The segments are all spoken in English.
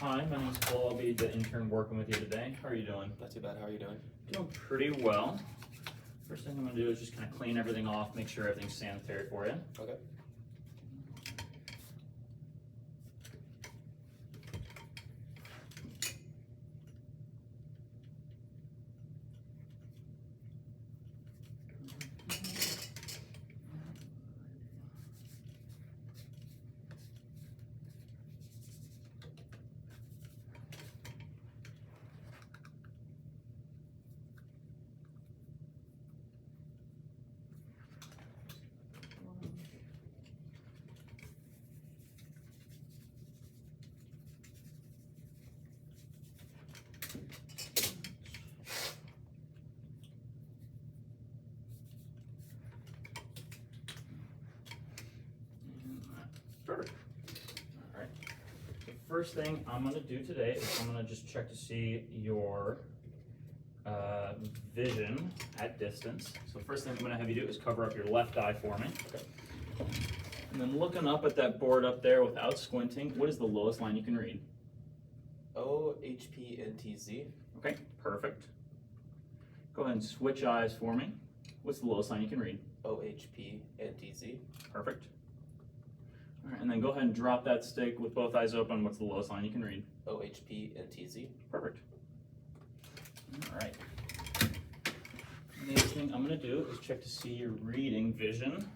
Hi, my name's Cole. I'll be the intern working with you today. How are you doing? Not too bad. How are you doing? Doing pretty well. First thing I'm going to do is just kind of clean everything off, make sure everything's sanitary for you. Okay. Perfect. All right. The first thing I'm going to do today is I'm going to just check to see your vision at distance. So first thing I'm going to have you do is cover up your left eye for me. Okay. And then looking up at that board up there without squinting, what is the lowest line you can read? OHPNTZ. Okay, perfect. Go ahead and switch eyes for me. What's the lowest line you can read? OHPNTZ. Perfect. All right, and then go ahead and drop that stick with both eyes open. What's the lowest line you can read? OHPNTZ. Perfect. All right. The next thing I'm going to do is check to see your reading vision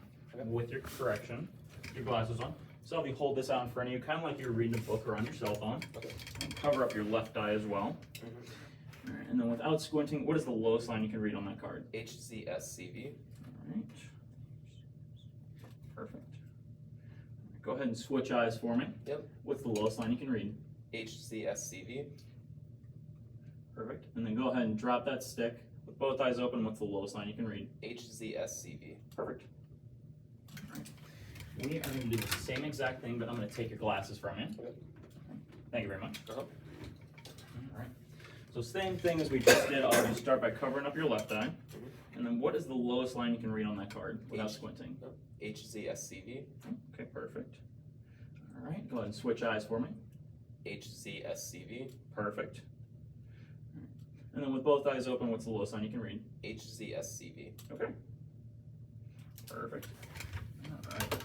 with your correction, your glasses on. So I'll have you hold this out in front of you, kind of like you're reading a book or on your cell phone. Okay. And cover up your left eye as well. Mm-hmm. All right, and then without squinting, what is the lowest line you can read on that card? HZSCV. All right. Perfect. Go ahead and switch eyes for me. Yep. What's the lowest line you can read? HZSCV. Perfect. And then go ahead and drop that stick with both eyes open. What's the lowest line you can read? HZSCV. Perfect. All right. We are going to do the same exact thing, but I'm going to take your glasses from you. Okay. Thank you very much. Uh-huh. All right. So same thing as we just did. I'll just start by covering up your left eye. Mm-hmm. And then what is the lowest line you can read on that card without squinting? HZSCV. Okay, perfect. All right. Go ahead and switch eyes for me. HZSCV. Perfect. And then with both eyes open, what's the lowest line you can read? HZSCV. Okay. Perfect. All right.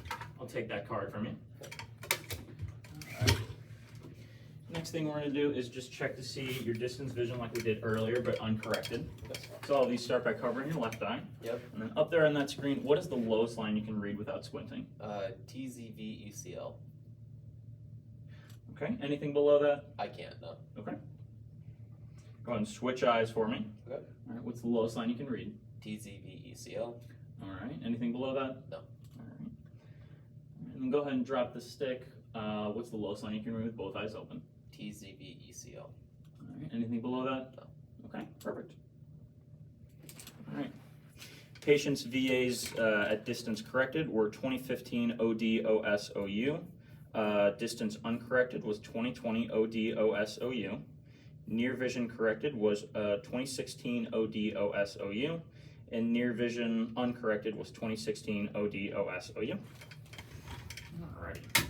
I'll take that card from you. All right. Next thing we're going to do is just check to see your distance vision like we did earlier, but uncorrected. Okay. So I'll have you start by covering your left eye. Yep. And then up there on that screen, what is the lowest line you can read without squinting? TZVECL. Okay. Anything below that? I can't, no. Okay. Go ahead and switch eyes for me. Okay. All right. What's the lowest line you can read? TZVECL. All right. Anything below that? No. All right. And then go ahead and drop the stick. What's the lowest line you can read with both eyes open? TZVECL. All right. Anything below that? No. Okay. Perfect. All right. Patient's VAs at distance corrected were 2015 ODOSOU. Distance uncorrected was 2020 ODOSOU. Near vision corrected was 2016 ODOSOU. And near vision uncorrected was 2016 ODOSOU. Alrighty.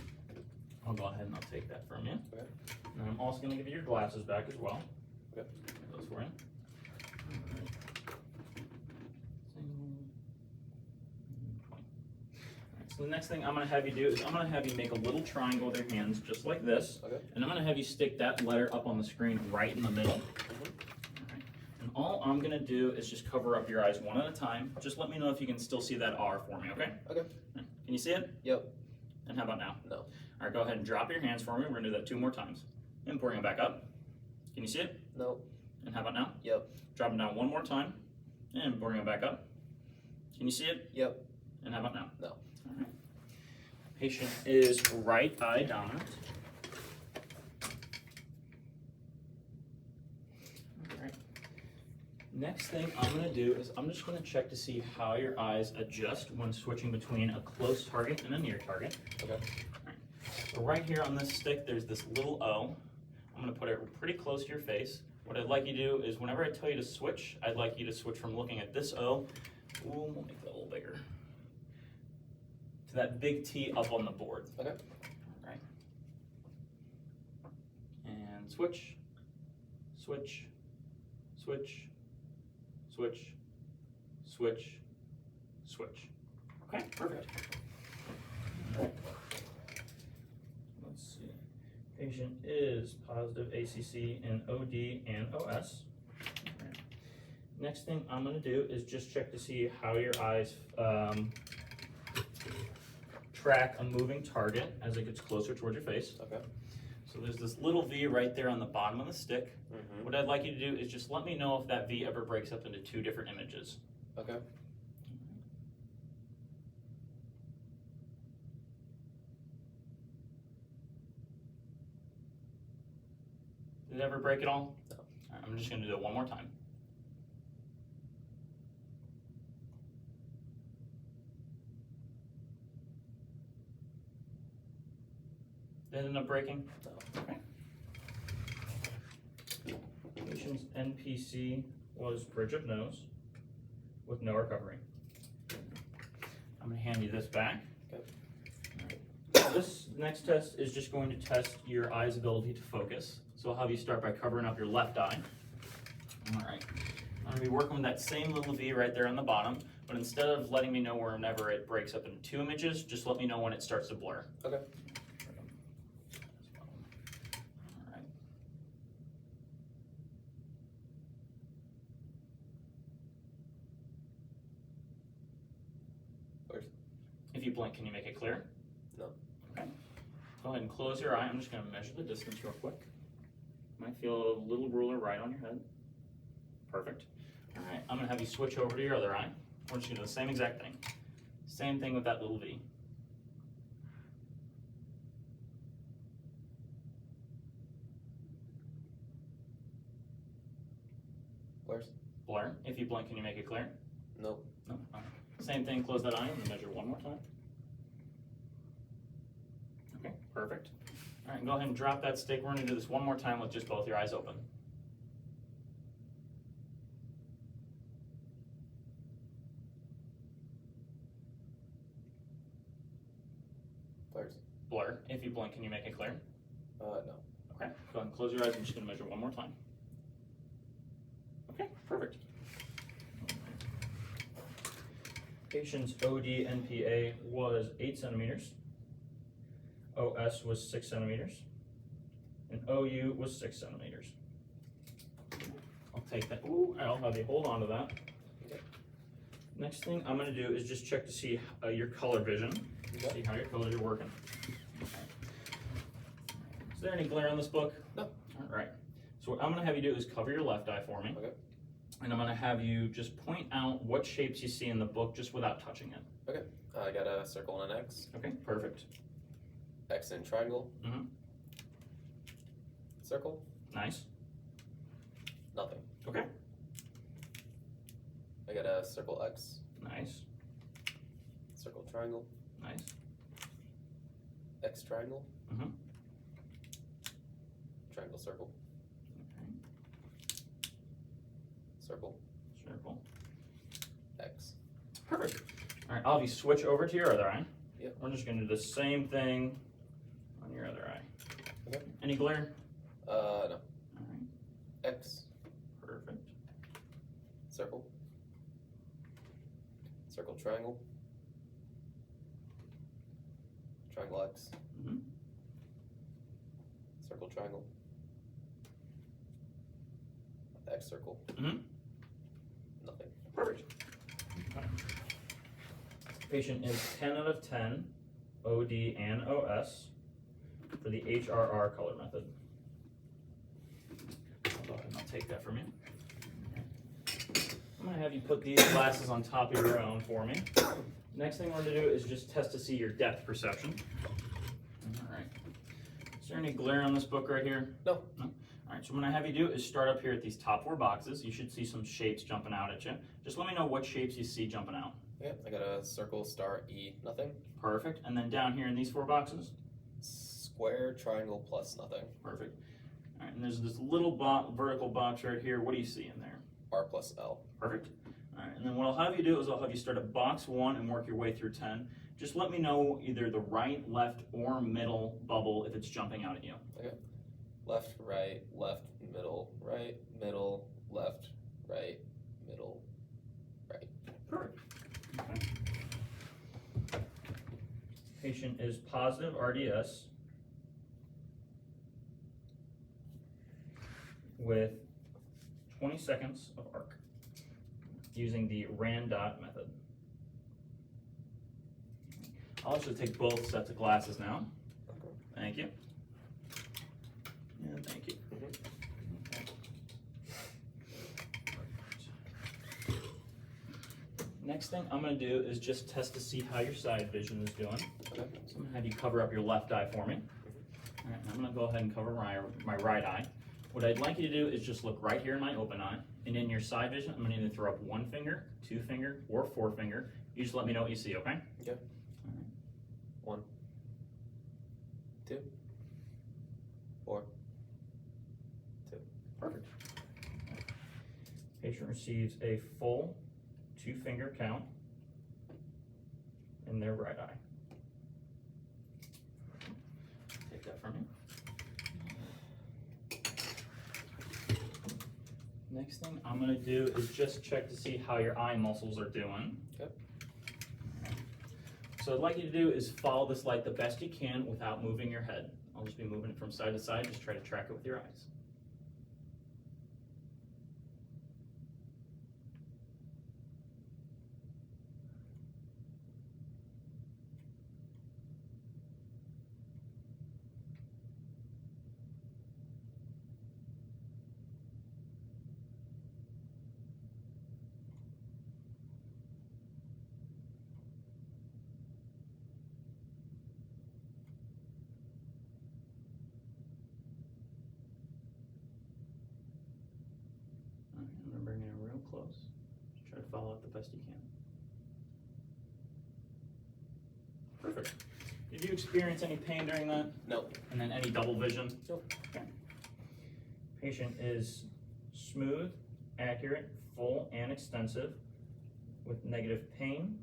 I'll go ahead and I'll take that from you. Okay. And I'm also going to give you your glasses back as well. Okay. Get those for you. So the next thing I'm going to have you do is I'm going to have you make a little triangle with your hands just like this. Okay. And I'm going to have you stick that letter up on the screen right in the middle. Mm-hmm. Alright. And all I'm going to do is just cover up your eyes one at a time. Just let me know if you can still see that R for me, okay? Okay. Can you see it? Yep. And how about now? No. All right, go ahead and drop your hands for me. We're going to do that 2 more times. And bring them back up. Can you see it? No. And how about now? Yep. Drop them down 1 more time. And bring them back up. Can you see it? Yep. And how about now? No. All right. Patient is right eye dominant. All right. Next thing I'm going to do is I'm just going to check to see how your eyes adjust when switching between a close target and a near target. Okay. All right. So right here on this stick, there's this little O. I'm going to put it pretty close to your face. What I'd like you to do is whenever I tell you to switch, I'd like you to switch from looking at this O. Ooh, we'll make that a little bigger. To that big T up on the board. Okay. All right. And switch, switch, switch, switch, switch, switch. Okay, perfect. Let's see. Patient is positive ACC in OD and OS. Okay. Next thing I'm going to do is just check to see how your eyes track a moving target as it gets closer towards your face. Okay. So there's this little V right there on the bottom of the stick. Mm-hmm. What I'd like you to do is just let me know if that V ever breaks up into two different images. Okay. Did it ever break at all? No. All right, I'm just going to do it one more time. Did it end up breaking? No. Okay. Patient's NPC was bridge of nose with no recovery. I'm going to hand you this back. Okay. All right. This next test is just going to test your eye's ability to focus. So I'll have you start by covering up your left eye. All right. I'm going to be working with that same little V right there on the bottom, but instead of letting me know whenever it breaks up into two images, just let me know when it starts to blur. Okay. All right. Where's? If you blink, can you make it clear? No. Okay. Go ahead and close your eye. I'm just going to measure the distance real quick. Might feel a little ruler right on your head. Perfect. All right, I'm going to have you switch over to your other eye. We're just going to do the same exact thing. Same thing with that little V. Where's? Blur. If you blink, can you make it clear? Nope. No. All right. Same thing, close that eye and measure one more time. Okay, perfect. All right, go ahead and drop that stick. We're going to do this one more time with just both your eyes open. Where's? Blur. If you blink, can you make it clear? No. Okay, go ahead and close your eyes. I'm just going to measure one more time. Okay, perfect. Patient's OD NPA was 8 centimeters. OS was 6 centimeters. And OU was 6 centimeters. I'll take that. Ooh, I'll have you hold on to that. Okay. Next thing I'm going to do is just check to see your color vision. Okay. See how your colors are working. Is there any glare on this book? No. All right. So what I'm going to have you do is cover your left eye for me. Okay. And I'm going to have you just point out what shapes you see in the book just without touching it. Okay. I got a circle and an X. Okay, perfect. X and triangle. Mm-hmm. Circle. Nice. Nothing. Okay. I got a circle X. Nice. Circle triangle. Nice. X triangle. Mm-hmm. Triangle circle. Okay. Circle. Circle. X. Perfect. All right, I'll have you switch over to your other eye. Yep. We're just going to do the same thing on your other eye. Okay. Any glare? No. All right. X. Perfect. Circle. Circle triangle. Triangle X. Mm-hmm. Circle triangle. X circle. Mm-hmm. Nothing. Perfect. Okay. Patient is 10 out of 10 OD and OS for the HRR color method. I'll go ahead and I'll take that from you. I'm going to have you put these glasses on top of your own for me. Next thing we're going to do is just test to see your depth perception. All right. Is there any glare on this book right here? No. No? All right, so what I'm going to have you do is start up here at these top 4 boxes. You should see some shapes jumping out at you. Just let me know what shapes you see jumping out. Okay, I got a circle, star, E, nothing. Perfect. And then down here in these 4 boxes? Square, triangle, plus nothing. Perfect. All right, and there's this little vertical box right here. What do you see in there? R plus L. Perfect. All right, and then what I'll have you do is I'll have you start at box 1 and work your way through 10. Just let me know either the right, left, or middle bubble if it's jumping out at you. left, right, middle, right, middle, left, right, middle, right. Perfect. Okay. Patient is positive RDS with 20 seconds of arc using the RANDOT method. I'll also take both sets of glasses now. Okay. Thank you. And thank you. Next thing I'm going to do is just test to see how your side vision is doing. Okay. So I'm going to have you cover up your left eye for me. All right, I'm going to go ahead and cover my right eye. What I'd like you to do is just look right here in my open eye, and in your side vision, I'm going to either throw up 1 finger, 2 finger, or 4 finger. You just let me know what you see, okay? Okay. All right. 1, 2, 4, 2. Perfect. Patient receives a full 2-finger count in their right eye. Take that from you. Next thing I'm going to do is just check to see how your eye muscles are doing. Okay. So what I'd like you to do is follow this light the best you can without moving your head. I'll just be moving it from side to side. Just try to track it with your eyes. I'm going to bring it in real close. Just try to follow it the best you can. Perfect. Did you experience any pain during that? No. And then any double vision? Nope. Okay. Patient is smooth, accurate, full, and extensive with negative pain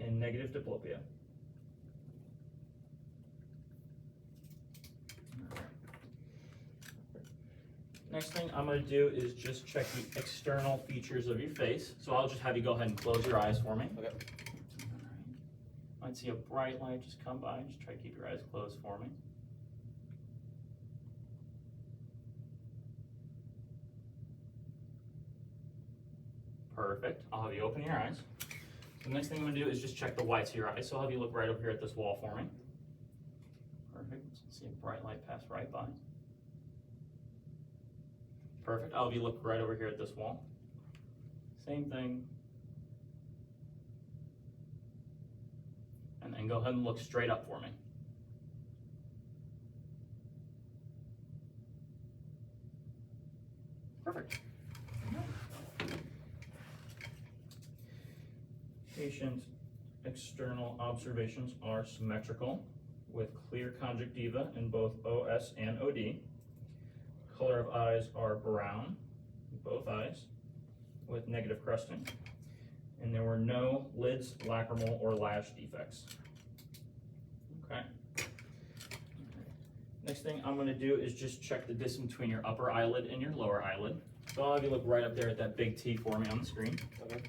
and negative diplopia. Next thing I'm going to do is just check the external features of your face. So I'll just have you go ahead and close your eyes for me. Okay. Alright. Might see a bright light just come by. Just try to keep your eyes closed for me. Perfect. I'll have you open your eyes. The next thing I'm going to do is just check the whites of your eyes. So I'll have you look right over here at this wall for me. Perfect. See a bright light pass right by. Perfect. I'll have you look right over here at this wall. Same thing. And then go ahead and look straight up for me. Perfect. Patient external observations are symmetrical with clear conjunctiva in both OS and OD. Color of eyes are brown in both eyes with negative crusting. And there were no lids, lacrimal, or lash defects. Okay. Next thing I'm going to do is just check the distance between your upper eyelid and your lower eyelid. So I'll have you look right up there at that big T for me on the screen. Okay.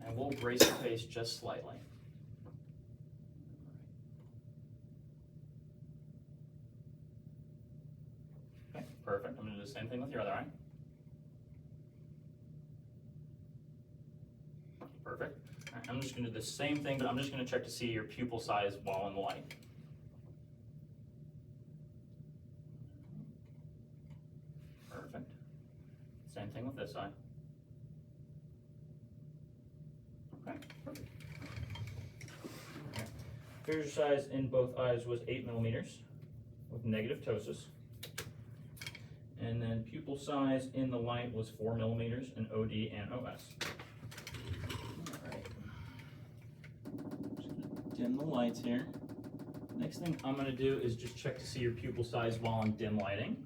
And we'll brace your face just slightly. Okay, perfect. I'm going to do the same thing with your other eye. Perfect. All right, I'm just going to do the same thing, but I'm just going to check to see your pupil size while in the light. Perfect. Same thing with this eye. Okay, perfect. Okay. Fissure size in both eyes was 8 millimeters with negative ptosis. And then pupil size in the light was 4 millimeters in OD and OS. Alright. Just gonna dim the lights here. Next thing I'm going to do is just check to see your pupil size while in dim lighting.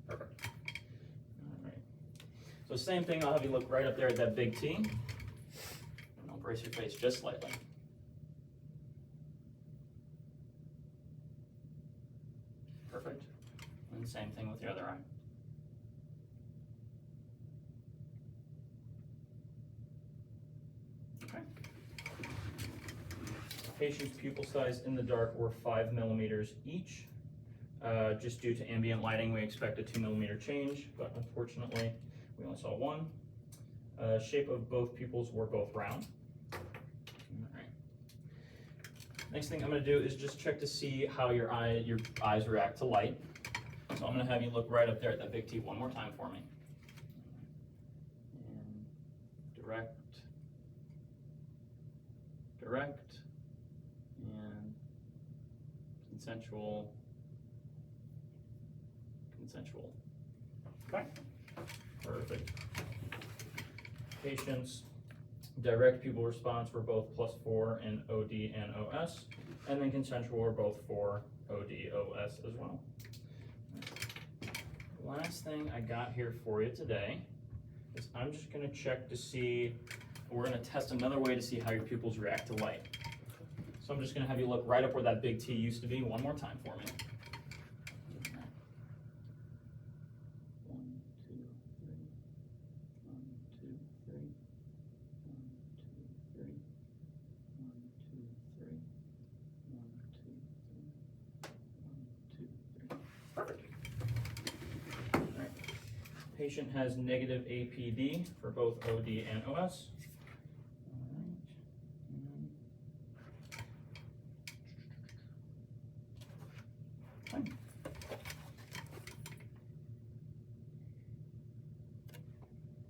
Perfect. Alright. So same thing, I'll have you look right up there at that big T. And I'll brace your face just slightly. And same thing with the other eye. Okay. Patient's pupil size in the dark were 5 millimeters each. Just due to ambient lighting, we expect a 2 millimeter change, but unfortunately, we only saw one. Shape of both pupils were both round. All right. Next thing I'm going to do is just check to see how your eyes react to light. So I'm going to have you look right up there at that big T one more time for me. And direct, and consensual. Okay, perfect. Patient's direct pupil response were both +4 in OD and OS, and then consensual were both 4 OD, OS as well. Last thing I got here for you today is I'm just going to check to see, we're going to test another way to see how your pupils react to light. So I'm just going to have you look right up where that big T used to be one more time for me. 1, 2, 3. 1, 2, 3. 1, 2, 3. 1, 2, 3. 1, 2, 3. 1, 2, 3. Perfect. All right. Patient has negative APD for both OD and OS.